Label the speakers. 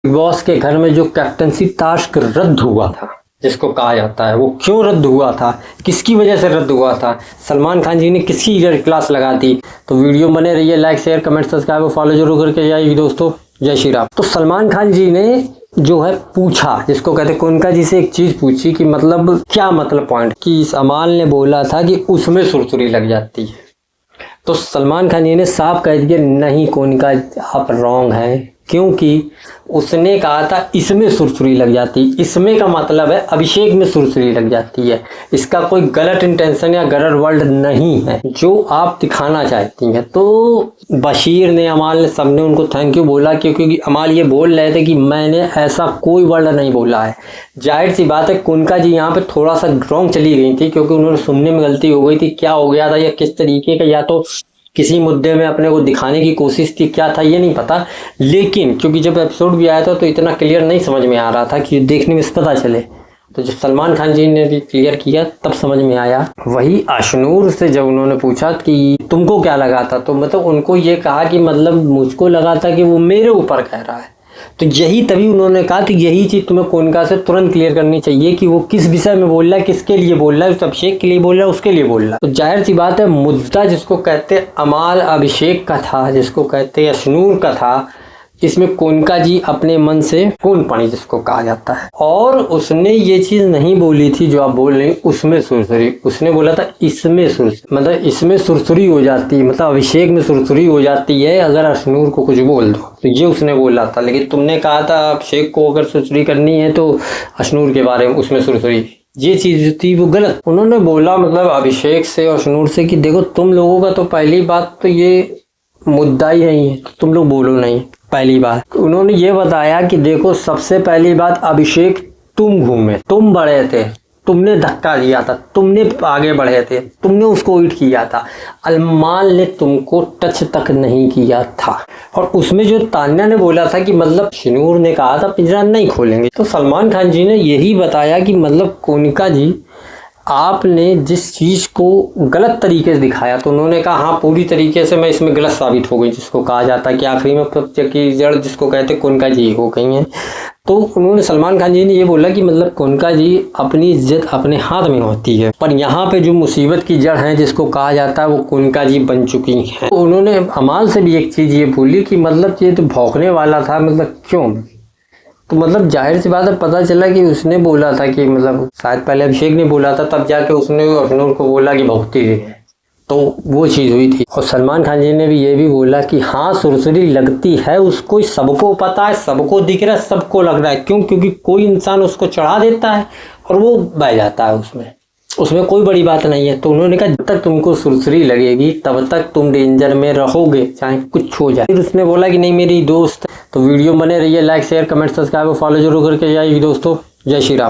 Speaker 1: Big boss के घर में जो कैप्टनसी टास्क रद्द हुआ था, जिसको कहा जाता है, वो क्यों रद्द हुआ था, किसकी वजह से रद्द हुआ था, सलमान खान जी ने किसकी ईयर क्लास लगा दी। तो वीडियो बने रहिए, लाइक शेयर कमेंट सब्सक्राइब और फॉलो जरूर करके जाइए दोस्तों। जय श्री राम। तो सलमान खान जी ने जो है पूछा, जिसको कहते हैं कोनका जी से एक चीज पूछी कि मतलब क्या मतलब पॉइंट, कि अमाल ने बोला था कि उसमें सुरसुरी लग जाती है। तो सलमान खान जी ने साफ कह दिया नहीं कोनका आप रॉन्ग है, क्योंकि उसने कहा था इसमें सुरसुरी लग जाती है। इसमें का मतलब है अभिषेक में सुरसुरी लग जाती है। इसका कोई गलत इंटेंशन या गलत वर्ड नहीं है जो आप दिखाना चाहती हैं। तो बशीर ने, अमाल ने, सबने उनको थैंक यू बोला, क्योंकि अमाल ये बोल रहे थे कि मैंने ऐसा कोई वर्ड नहीं बोला है। जाहिर सी बात है कोनका जी यहाँ पे थोड़ा सा रॉन्ग चली गई थी, क्योंकि उन्होंने सुनने में गलती हो गई थी। क्या हो गया था या किस तरीके का, या तो किसी मुद्दे में अपने को दिखाने की कोशिश थी, क्या था ये नहीं पता। लेकिन क्योंकि जब एपिसोड भी आया था तो इतना क्लियर नहीं समझ में आ रहा था कि देखने में पता चले। तो जब सलमान खान जी ने भी क्लियर किया तब समझ में आया। वही अशनूर से जब उन्होंने पूछा कि तुमको क्या लगा था, तो मतलब उनको ये कहा कि मतलब मुझको लगा था कि वो मेरे ऊपर कह रहा है। तो यही तभी उन्होंने कहा कि यही चीज़ तुम्हें कोनका से तुरंत क्लियर करनी चाहिए कि वो किस विषय में बोल रहा है, किसके लिए बोल रहा है, उस अभिषेक के लिए बोल रहा है, उसके लिए बोल रहा है। तो जाहिर सी बात है मुद्दा जिसको कहते हैं अमाल अभिषेक का था, जिसको कहते हैं अशनूर का था, इसमें कोनका जी अपने मन से कौन पानी जिसको कहा जाता है। और उसने ये चीज नहीं बोली थी जो आप बोल रहे हैं उसमें सुरसुरी, उसने बोला था इसमें सुरसुरी, मतलब इसमें सुरसुरी हो जाती है, मतलब अभिषेक में सुरसुरी हो जाती है अगर अशनूर को कुछ बोल दो, तो ये उसने बोला था। लेकिन तुमने कहा था अभिषेक को अगर सुरसुरी करनी है तो अशनूर के बारे में उसमें सुरसुरी, ये चीज थी वो गलत। उन्होंने बोला मतलब अभिषेक से और अशनूर से कि देखो तुम लोगों का तो पहली बात तो ये मुद्दा ही नहीं है, तो तुम लोग बोलो नहीं। पहली बात उन्होंने ये बताया कि देखो सबसे पहली बात अभिषेक तुम घूमे, तुम बढ़े थे, तुमने धक्का दिया था, तुमने आगे बढ़े थे, तुमने उसको हिट किया था, अमाल ने तुमको टच तक नहीं किया था। और उसमें जो तान्या ने बोला था कि मतलब अशनूर ने कहा था पिंजरा नहीं खोलेंगे, तो सलमान खान जी ने यही बताया कि मतलब कोनका जी आपने जिस चीज़ को गलत तरीके से दिखाया, तो उन्होंने कहा हाँ पूरी तरीके से मैं इसमें गलत साबित हो गई, जिसको कहा जाता है कि आखिरी में सत्य की जड़ जिसको कहते हैं कोनका जी हो गई हैं। तो उन्होंने सलमान खान जी ने ये बोला कि मतलब कोनका जी अपनी इज्जत अपने हाथ में होती है, पर यहाँ पे जो मुसीबत की जड़ है जिसको कहा जाता है वो कोनका जी बन चुकी हैं। तो उन्होंने अमाल से भी एक चीज़ ये बोली कि मतलब ये तो भौंकने वाला था, मतलब क्यों, तो मतलब जाहिर सी बात है पता चला कि उसने बोला था कि मतलब शायद पहले अभिषेक ने बोला था, तब जाके उसने अशनूर को बोला कि भौंकती है, तो वो चीज़ हुई थी। और सलमान खान जी ने भी ये भी बोला कि हाँ सुरसुरी लगती है उसको, सबको पता है, सबको दिख रहा है, सबको लग रहा है। क्यों? क्योंकि कोई इंसान उसको चढ़ा देता है और वो बह जाता है, उसमें कोई बड़ी बात नहीं है। तो उन्होंने कहा जब तक तुमको सुरसुरी लगेगी तब तक तुम डेंजर में रहोगे, चाहे कुछ हो जाए। फिर उसने बोला कि नहीं मेरी दोस्त। तो वीडियो बने रहिए, लाइक शेयर कमेंट सब्सक्राइब और फॉलो जरूर करके जाइए दोस्तों। जय श्री राम।